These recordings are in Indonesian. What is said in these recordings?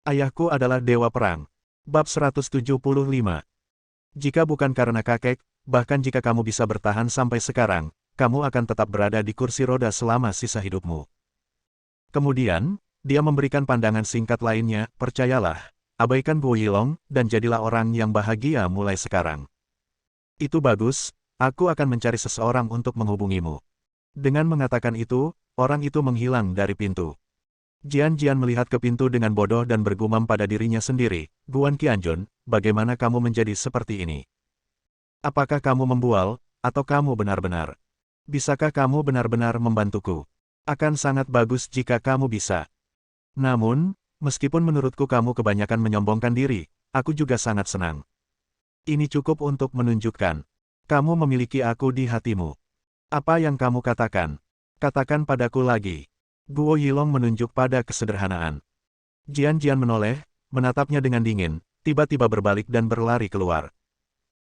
Ayahku adalah dewa perang. Bab 175. Jika bukan karena kakek, bahkan jika kamu bisa bertahan sampai sekarang, kamu akan tetap berada di kursi roda selama sisa hidupmu. Kemudian, dia memberikan pandangan singkat lainnya, percayalah, abaikan Guo Yilong, dan jadilah orang yang bahagia mulai sekarang. Itu bagus, aku akan mencari seseorang untuk menghubungimu. Dengan mengatakan itu, orang itu menghilang dari pintu. Jian melihat ke pintu dengan bodoh dan bergumam pada dirinya sendiri, Guan Qianjun, bagaimana kamu menjadi seperti ini? Apakah kamu membual, atau kamu benar-benar? Bisakah kamu benar-benar membantuku? Akan sangat bagus jika kamu bisa. Namun, meskipun menurutku kamu kebanyakan menyombongkan diri, aku juga sangat senang. Ini cukup untuk menunjukkan. Kamu memiliki aku di hatimu. Apa yang kamu katakan? Katakan padaku lagi. Guo Yilong menunjuk pada kesederhanaan. Jian menoleh, menatapnya dengan dingin, tiba-tiba berbalik dan berlari keluar.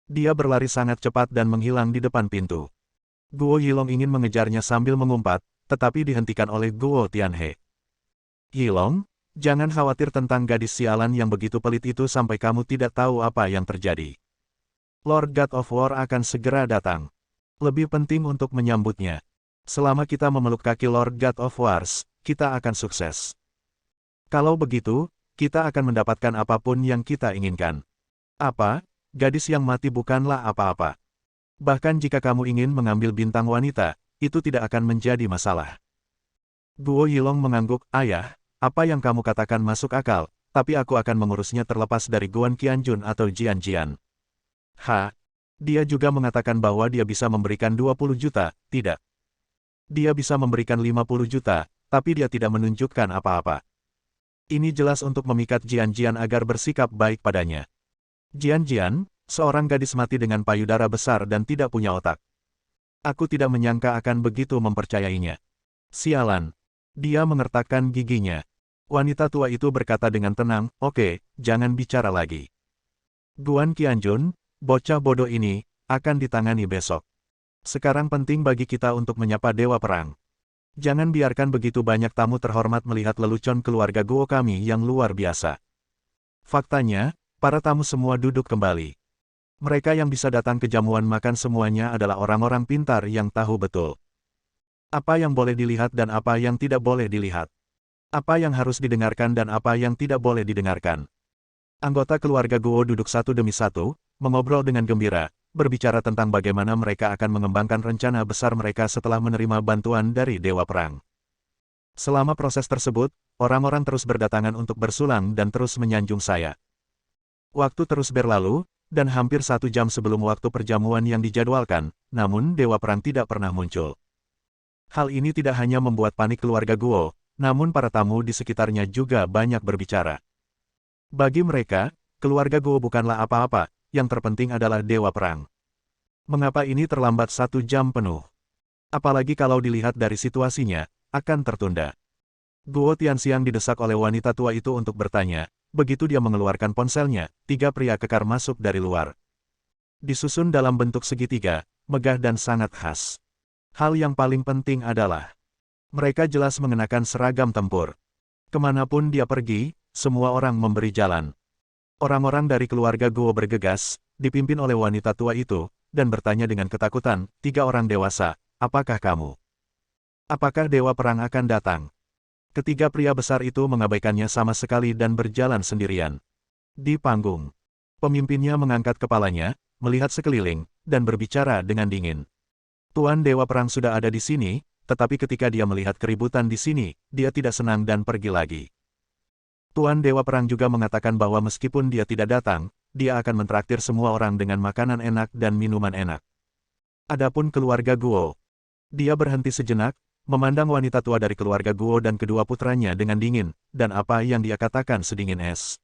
Dia berlari sangat cepat dan menghilang di depan pintu. Guo Yilong ingin mengejarnya sambil mengumpat, tetapi dihentikan oleh Guo Tianhe. Yilong, jangan khawatir tentang gadis sialan yang begitu pelit itu sampai kamu tidak tahu apa yang terjadi. Lord God of War akan segera datang. Lebih penting untuk menyambutnya. Selama kita memeluk kaki Lord God of Wars, kita akan sukses. Kalau begitu, kita akan mendapatkan apapun yang kita inginkan. Apa? Gadis yang mati bukanlah apa-apa. Bahkan jika kamu ingin mengambil bintang wanita, itu tidak akan menjadi masalah. Guo Yilong mengangguk, ayah, apa yang kamu katakan masuk akal, tapi aku akan mengurusnya terlepas dari Guan Qianjun atau Jian. Dia juga mengatakan bahwa dia bisa memberikan 20 juta, tidak. Dia bisa memberikan 50 juta, tapi dia tidak menunjukkan apa-apa. Ini jelas untuk memikat Jian agar bersikap baik padanya. Jian, seorang gadis mati dengan payudara besar dan tidak punya otak. Aku tidak menyangka akan begitu mempercayainya. Sialan. Dia mengertakkan giginya. Wanita tua itu berkata dengan tenang, oke, jangan bicara lagi. Guan Qianjun, bocah bodoh ini, akan ditangani besok. Sekarang penting bagi kita untuk menyapa Dewa Perang. Jangan biarkan begitu banyak tamu terhormat melihat lelucon keluarga Guo kami yang luar biasa. Faktanya, para tamu semua duduk kembali. Mereka yang bisa datang ke jamuan makan semuanya adalah orang-orang pintar yang tahu betul apa yang boleh dilihat dan apa yang tidak boleh dilihat. Apa yang harus didengarkan dan apa yang tidak boleh didengarkan. Anggota keluarga Guo duduk satu demi satu, mengobrol dengan gembira, berbicara tentang bagaimana mereka akan mengembangkan rencana besar mereka setelah menerima bantuan dari Dewa Perang. Selama proses tersebut, orang-orang terus berdatangan untuk bersulang dan terus menyanjung saya. Waktu terus berlalu, dan hampir 1 jam sebelum waktu perjamuan yang dijadwalkan, namun Dewa Perang tidak pernah muncul. Hal ini tidak hanya membuat panik keluarga Guo, namun para tamu di sekitarnya juga banyak berbicara. Bagi mereka, keluarga Guo bukanlah apa-apa, yang terpenting adalah Dewa Perang. Mengapa ini terlambat 1 jam penuh? Apalagi kalau dilihat dari situasinya, akan tertunda. Guo Tianxiang didesak oleh wanita tua itu untuk bertanya, begitu dia mengeluarkan ponselnya, 3 pria kekar masuk dari luar. Disusun dalam bentuk segitiga, megah dan sangat khas. Hal yang paling penting adalah, mereka jelas mengenakan seragam tempur. Kemanapun dia pergi, semua orang memberi jalan. Orang-orang dari keluarga Guo bergegas, dipimpin oleh wanita tua itu, dan bertanya dengan ketakutan, 3 orang dewasa, apakah kamu? Apakah Dewa Perang akan datang? Ketiga pria besar itu mengabaikannya sama sekali dan berjalan sendirian. Di panggung, pemimpinnya mengangkat kepalanya, melihat sekeliling, dan berbicara dengan dingin. Tuan Dewa Perang sudah ada di sini, tetapi ketika dia melihat keributan di sini, dia tidak senang dan pergi lagi. Tuan Dewa Perang juga mengatakan bahwa meskipun dia tidak datang, dia akan mentraktir semua orang dengan makanan enak dan minuman enak. Adapun keluarga Guo, dia berhenti sejenak, memandang wanita tua dari keluarga Guo dan kedua putranya dengan dingin, dan apa yang dia katakan sedingin es.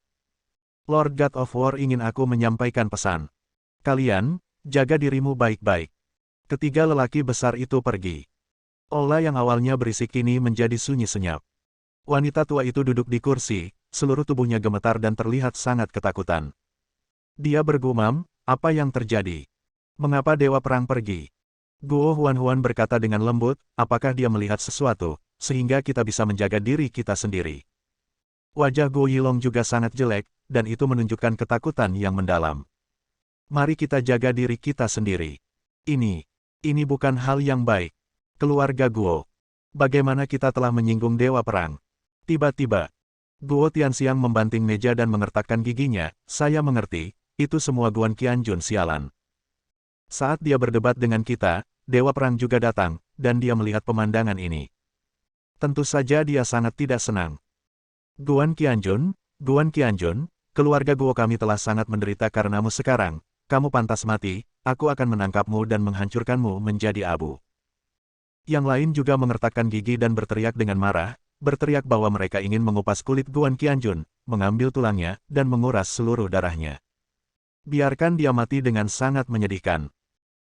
Lord God of War ingin aku menyampaikan pesan. Kalian, jaga dirimu baik-baik. Ketiga lelaki besar itu pergi. Aula yang awalnya berisik kini menjadi sunyi senyap. Wanita tua itu duduk di kursi, seluruh tubuhnya gemetar dan terlihat sangat ketakutan. Dia bergumam, apa yang terjadi? Mengapa Dewa Perang pergi? Guo Huan berkata dengan lembut, apakah dia melihat sesuatu, sehingga kita bisa menjaga diri kita sendiri? Wajah Guo Yilong juga sangat jelek, dan itu menunjukkan ketakutan yang mendalam. Mari kita jaga diri kita sendiri. Ini bukan hal yang baik. Keluarga Guo. Bagaimana kita telah menyinggung Dewa Perang? Tiba-tiba, Guo Tianxiang membanting meja dan mengertakkan giginya. Saya mengerti, itu semua Guan Qianjun sialan. Saat dia berdebat dengan kita, Dewa Perang juga datang, dan dia melihat pemandangan ini. Tentu saja dia sangat tidak senang. Guan Qianjun, keluarga Guo kami telah sangat menderita karenamu sekarang. Kamu pantas mati, aku akan menangkapmu dan menghancurkanmu menjadi abu. Yang lain juga mengertakkan gigi dan berteriak dengan marah, berteriak bahwa mereka ingin mengupas kulit Guan Qianjun, mengambil tulangnya, dan menguras seluruh darahnya. Biarkan dia mati dengan sangat menyedihkan.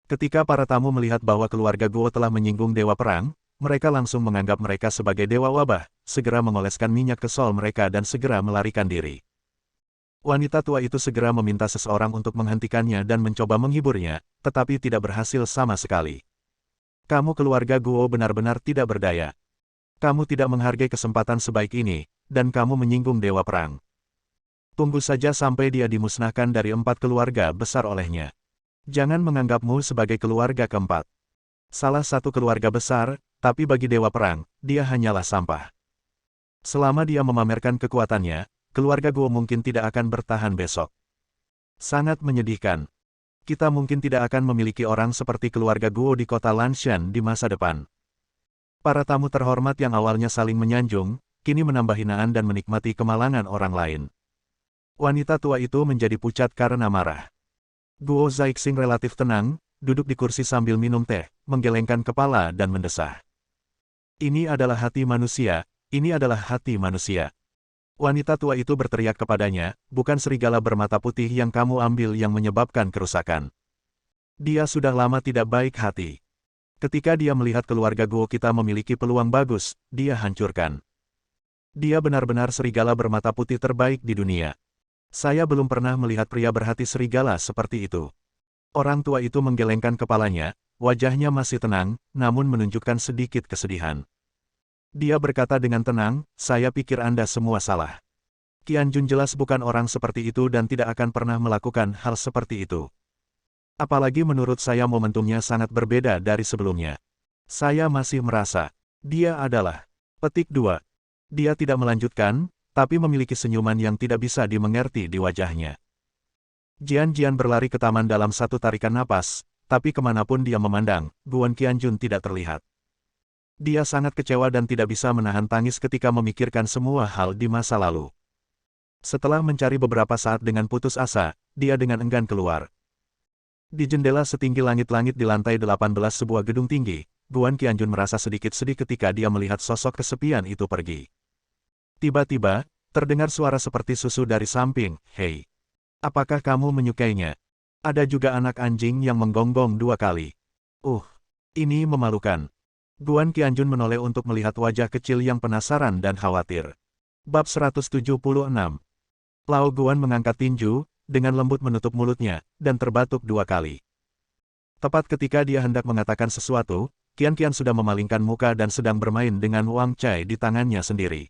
Ketika para tamu melihat bahwa keluarga Guo telah menyinggung Dewa Perang, mereka langsung menganggap mereka sebagai Dewa Wabah, segera mengoleskan minyak ke sol mereka dan segera melarikan diri. Wanita tua itu segera meminta seseorang untuk menghentikannya dan mencoba menghiburnya, tetapi tidak berhasil sama sekali. Kamu keluarga Guo benar-benar tidak berdaya. Kamu tidak menghargai kesempatan sebaik ini, dan kamu menyinggung Dewa Perang. Tunggu saja sampai dia dimusnahkan dari 4 keluarga besar olehnya. Jangan menganggapmu sebagai keluarga keempat. Salah satu keluarga besar, tapi bagi Dewa Perang, dia hanyalah sampah. Selama dia memamerkan kekuatannya, keluarga Guo mungkin tidak akan bertahan besok. Sangat menyedihkan. Kita mungkin tidak akan memiliki orang seperti keluarga Guo di kota Lanshan di masa depan. Para tamu terhormat yang awalnya saling menyanjung, kini menambah hinaan dan menikmati kemalangan orang lain. Wanita tua itu menjadi pucat karena marah. Guo Zixing relatif tenang, duduk di kursi sambil minum teh, menggelengkan kepala dan mendesah. Ini adalah hati manusia, ini adalah hati manusia. Wanita tua itu berteriak kepadanya, bukan serigala bermata putih yang kamu ambil yang menyebabkan kerusakan. Dia sudah lama tidak baik hati. Ketika dia melihat keluarga Guo kita memiliki peluang bagus, dia hancurkan. Dia benar-benar serigala bermata putih terbaik di dunia. Saya belum pernah melihat pria berhati serigala seperti itu. Orang tua itu menggelengkan kepalanya, wajahnya masih tenang, namun menunjukkan sedikit kesedihan. Dia berkata dengan tenang, saya pikir Anda semua salah. Qianjun jelas bukan orang seperti itu dan tidak akan pernah melakukan hal seperti itu. Apalagi menurut saya momentumnya sangat berbeda dari sebelumnya. Saya masih merasa, dia adalah. Petik 2. Dia tidak melanjutkan, tapi memiliki senyuman yang tidak bisa dimengerti di wajahnya. Jian berlari ke taman dalam satu tarikan napas, tapi kemanapun dia memandang, Guan Qianjun tidak terlihat. Dia sangat kecewa dan tidak bisa menahan tangis ketika memikirkan semua hal di masa lalu. Setelah mencari beberapa saat dengan putus asa, dia dengan enggan keluar. Di jendela setinggi langit-langit di lantai 18 sebuah gedung tinggi, Guan Qianjun merasa sedikit sedih ketika dia melihat sosok kesepian itu pergi. Tiba-tiba, terdengar suara seperti susu dari samping, hei. Apakah kamu menyukainya? Ada juga anak anjing yang menggonggong 2 kali. Ini memalukan. Guan Qianjun menoleh untuk melihat wajah kecil yang penasaran dan khawatir. Bab 176. Lao Guan mengangkat tinju, dengan lembut menutup mulutnya, dan terbatuk 2 kali. Tepat ketika dia hendak mengatakan sesuatu, Qian sudah memalingkan muka dan sedang bermain dengan Wang Cai di tangannya sendiri.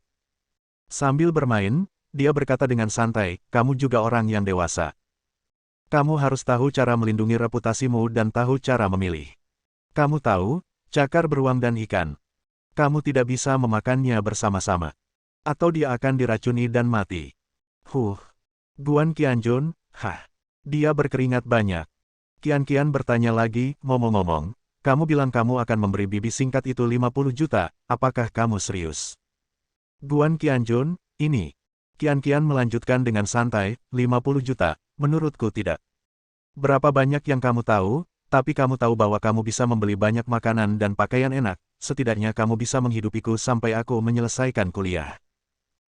Sambil bermain, dia berkata dengan santai, kamu juga orang yang dewasa. Kamu harus tahu cara melindungi reputasimu dan tahu cara memilih. Kamu tahu, cakar beruang dan ikan. Kamu tidak bisa memakannya bersama-sama. Atau dia akan diracuni dan mati. Guan Qianjun, Dia berkeringat banyak. Qian bertanya lagi, ngomong-ngomong, kamu bilang kamu akan memberi bibi singkat itu 50 juta, apakah kamu serius? Guan Qianjun, ini. Qian melanjutkan dengan santai, 50 juta, menurutku tidak. Berapa banyak yang kamu tahu, tapi kamu tahu bahwa kamu bisa membeli banyak makanan dan pakaian enak, setidaknya kamu bisa menghidupiku sampai aku menyelesaikan kuliah.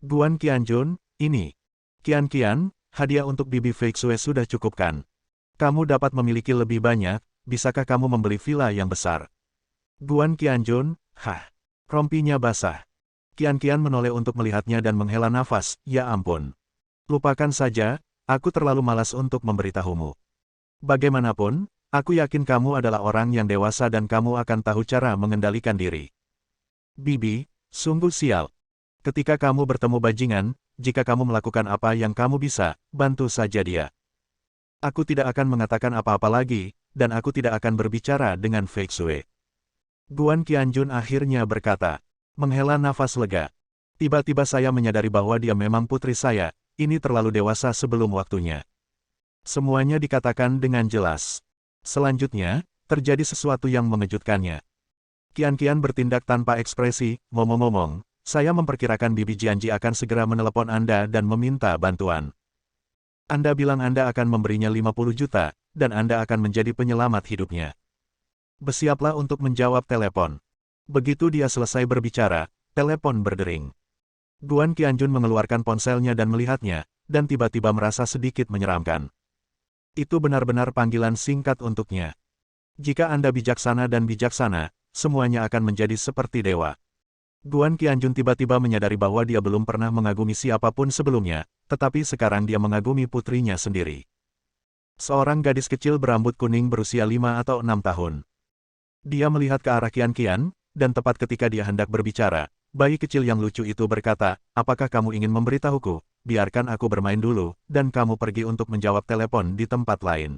Guan Qianjun, ini. Qian, hadiah untuk bibi Feixue sudah cukup kan? Kamu dapat memiliki lebih banyak, bisakah kamu membeli villa yang besar? Guan Qianjun, rompinya basah. Qian menoleh untuk melihatnya dan menghela nafas, ya ampun. Lupakan saja, aku terlalu malas untuk memberitahumu. Bagaimanapun, aku yakin kamu adalah orang yang dewasa dan kamu akan tahu cara mengendalikan diri. Bibi, sungguh sial. Ketika kamu bertemu bajingan, jika kamu melakukan apa yang kamu bisa, bantu saja dia. Aku tidak akan mengatakan apa-apa lagi, dan aku tidak akan berbicara dengan Fei Xue. Guan Qianjun akhirnya berkata, menghela nafas lega. Tiba-tiba saya menyadari bahwa dia memang putri saya, ini terlalu dewasa sebelum waktunya. Semuanya dikatakan dengan jelas. Selanjutnya, terjadi sesuatu yang mengejutkannya. Qian bertindak tanpa ekspresi, ngomong-ngomong, saya memperkirakan Bibi Jianji akan segera menelepon Anda dan meminta bantuan. Anda bilang Anda akan memberinya 50 juta, dan Anda akan menjadi penyelamat hidupnya. Bersiaplah untuk menjawab telepon. Begitu dia selesai berbicara, telepon berdering. Guan Qianjun mengeluarkan ponselnya dan melihatnya, dan tiba-tiba merasa sedikit menyeramkan. Itu benar-benar panggilan singkat untuknya. Jika Anda bijaksana dan bijaksana, semuanya akan menjadi seperti dewa. Guan Qianjun tiba-tiba menyadari bahwa dia belum pernah mengagumi siapapun sebelumnya, tetapi sekarang dia mengagumi putrinya sendiri. Seorang gadis kecil berambut kuning berusia 5 atau 6 tahun. Dia melihat ke arah Qian, dan tepat ketika dia hendak berbicara, bayi kecil yang lucu itu berkata, apakah kamu ingin memberitahuku? Biarkan aku bermain dulu, dan kamu pergi untuk menjawab telepon di tempat lain.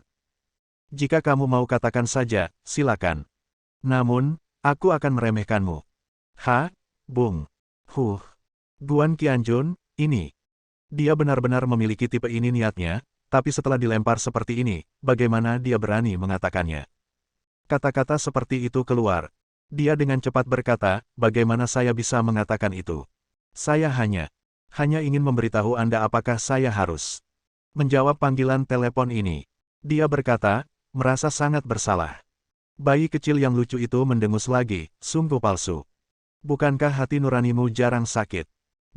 Jika kamu mau katakan saja, silakan. Namun, aku akan meremehkanmu. Bung. Guan Qianjun, ini. Dia benar-benar memiliki tipe ini niatnya, tapi setelah dilempar seperti ini, bagaimana dia berani mengatakannya? Kata-kata seperti itu keluar. Dia dengan cepat berkata, bagaimana saya bisa mengatakan itu? Saya hanya ingin memberitahu Anda apakah saya harus menjawab panggilan telepon ini. Dia berkata, merasa sangat bersalah. Bayi kecil yang lucu itu mendengus lagi, sungguh palsu. Bukankah hati nuranimu jarang sakit?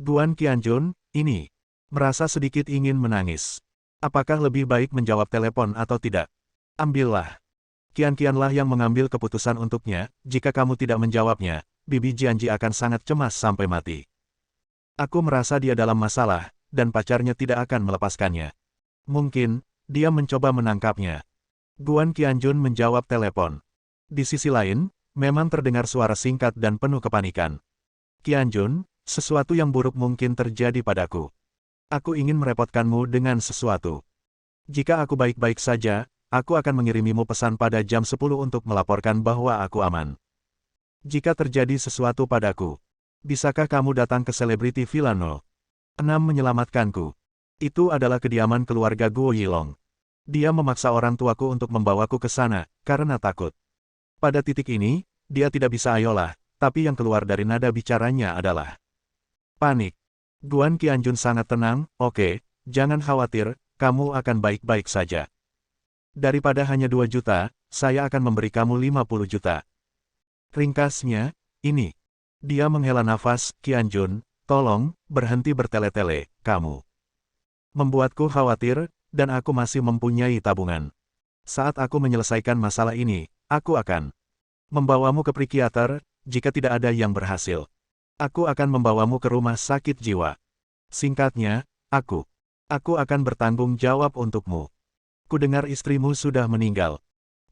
Guan Qianjun, ini. Merasa sedikit ingin menangis. Apakah lebih baik menjawab telepon atau tidak? Ambillah. Qianlah yang mengambil keputusan untuknya, jika kamu tidak menjawabnya, Bibi Jianji akan sangat cemas sampai mati. Aku merasa dia dalam masalah, dan pacarnya tidak akan melepaskannya. Mungkin, dia mencoba menangkapnya. Guan Qianjun menjawab telepon. Di sisi lain, memang terdengar suara singkat dan penuh kepanikan. Qianjun, sesuatu yang buruk mungkin terjadi padaku. Aku ingin merepotkanmu dengan sesuatu. Jika aku baik-baik saja, aku akan mengirimimu pesan pada jam 10 untuk melaporkan bahwa aku aman. Jika terjadi sesuatu padaku, bisakah kamu datang ke Selebriti Villa 06 menyelamatkanku? Itu adalah kediaman keluarga Guo Yilong. Dia memaksa orang tuaku untuk membawaku ke sana, karena takut. Pada titik ini, dia tidak bisa ayolah, tapi yang keluar dari nada bicaranya adalah panik. Guan Qianjun sangat tenang, oke, jangan khawatir, kamu akan baik-baik saja. Daripada hanya 2 juta, saya akan memberi kamu 50 juta. Ringkasnya, ini. Dia menghela nafas, Qianjun, tolong, berhenti bertele-tele, kamu membuatku khawatir, dan aku masih mempunyai tabungan. Saat aku menyelesaikan masalah ini, aku akan membawamu ke psikiater, jika tidak ada yang berhasil. Aku akan membawamu ke rumah sakit jiwa. Singkatnya, aku akan bertanggung jawab untukmu. Kudengar istrimu sudah meninggal.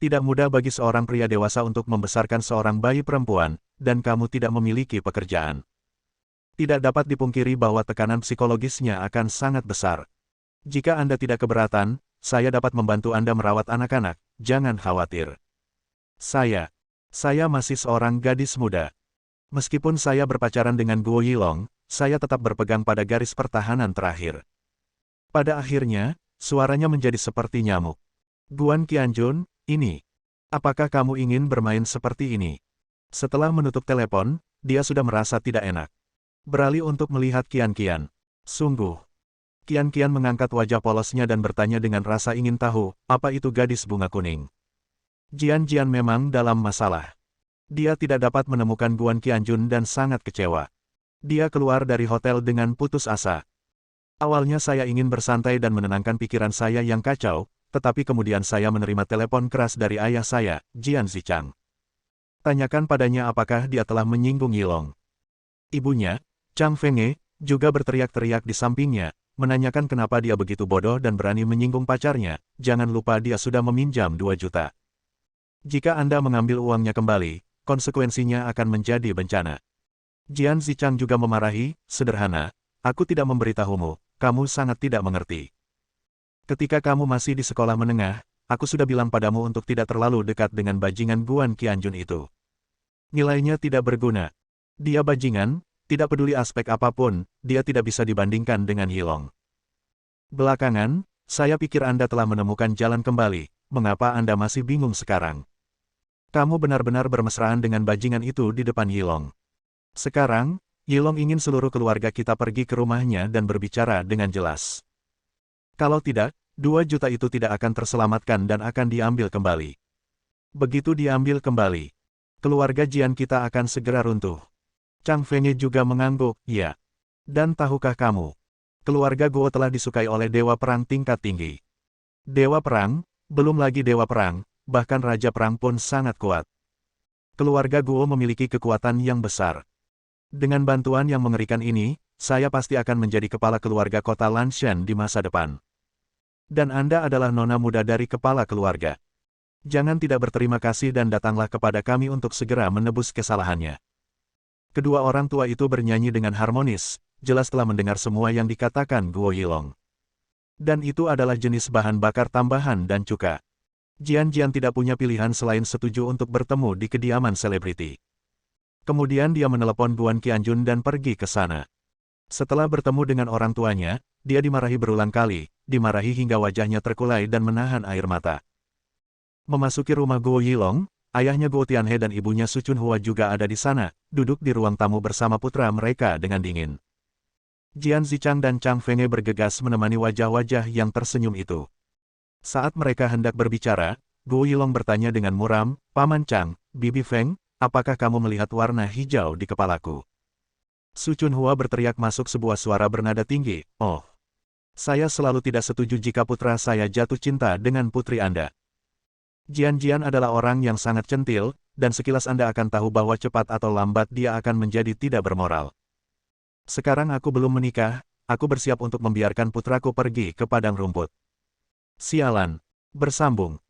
Tidak mudah bagi seorang pria dewasa untuk membesarkan seorang bayi perempuan, dan kamu tidak memiliki pekerjaan. Tidak dapat dipungkiri bahwa tekanan psikologisnya akan sangat besar. Jika Anda tidak keberatan, saya dapat membantu Anda merawat anak-anak, jangan khawatir. Saya masih seorang gadis muda. Meskipun saya berpacaran dengan Guo Yilong, saya tetap berpegang pada garis pertahanan terakhir. Pada akhirnya, suaranya menjadi seperti nyamuk. Guan Qianjun, ini. Apakah kamu ingin bermain seperti ini? Setelah menutup telepon, dia sudah merasa tidak enak. Beralih untuk melihat Qian. Sungguh. Qian mengangkat wajah polosnya dan bertanya dengan rasa ingin tahu, apa itu gadis bunga kuning? Jian memang dalam masalah. Dia tidak dapat menemukan Guan Qianjun dan sangat kecewa. Dia keluar dari hotel dengan putus asa. Awalnya saya ingin bersantai dan menenangkan pikiran saya yang kacau, tetapi kemudian saya menerima telepon keras dari ayah saya, Jian Zichang. Tanyakan padanya apakah dia telah menyinggung Yilong. Ibunya, Chang Fenge, juga berteriak-teriak di sampingnya, menanyakan kenapa dia begitu bodoh dan berani menyinggung pacarnya, jangan lupa dia sudah meminjam 2 juta. Jika Anda mengambil uangnya kembali, konsekuensinya akan menjadi bencana. Jian Zichang juga memarahi, sederhana, aku tidak memberitahumu, kamu sangat tidak mengerti. Ketika kamu masih di sekolah menengah, aku sudah bilang padamu untuk tidak terlalu dekat dengan bajingan Guan Qianjun itu. Nilainya tidak berguna. Dia bajingan, tidak peduli aspek apapun, dia tidak bisa dibandingkan dengan Yilong. Belakangan, saya pikir Anda telah menemukan jalan kembali, mengapa Anda masih bingung sekarang? Kamu benar-benar bermesraan dengan bajingan itu di depan Yilong. Sekarang, Yilong ingin seluruh keluarga kita pergi ke rumahnya dan berbicara dengan jelas. Kalau tidak, 2 juta itu tidak akan terselamatkan dan akan diambil kembali. Begitu diambil kembali, keluarga Jian kita akan segera runtuh. Chang Fenghe juga mengangguk, ya. Dan tahukah kamu, keluarga Guo telah disukai oleh dewa perang tingkat tinggi. Dewa perang, belum lagi dewa perang, bahkan raja perang pun sangat kuat. Keluarga Guo memiliki kekuatan yang besar. Dengan bantuan yang mengerikan ini, saya pasti akan menjadi kepala keluarga kota Lanshan di masa depan. Dan Anda adalah nona muda dari kepala keluarga. Jangan tidak berterima kasih dan datanglah kepada kami untuk segera menebus kesalahannya. Kedua orang tua itu bernyanyi dengan harmonis, jelas telah mendengar semua yang dikatakan Guo Yilong. Dan itu adalah jenis bahan bakar tambahan dan cuka. Jian tidak punya pilihan selain setuju untuk bertemu di kediaman selebriti. Kemudian dia menelepon Guan Qianjun dan pergi ke sana. Setelah bertemu dengan orang tuanya, dia dimarahi berulang kali, dimarahi hingga wajahnya terkulai dan menahan air mata. Memasuki rumah Guo Yilong, ayahnya Guo Tianhe dan ibunya Su Chunhua juga ada di sana, duduk di ruang tamu bersama putra mereka dengan dingin. Jian Zichang dan Chang Fenghe bergegas menemani wajah-wajah yang tersenyum itu. Saat mereka hendak berbicara, Guo Yilong bertanya dengan muram, Paman Chang, Bibi Feng, apakah kamu melihat warna hijau di kepalaku? Su Chunhua berteriak masuk sebuah suara bernada tinggi, oh. Saya selalu tidak setuju jika putra saya jatuh cinta dengan putri Anda. Jian adalah orang yang sangat centil, dan sekilas Anda akan tahu bahwa cepat atau lambat dia akan menjadi tidak bermoral. Sekarang aku belum menikah, aku bersiap untuk membiarkan putraku pergi ke padang rumput. Sialan. Bersambung.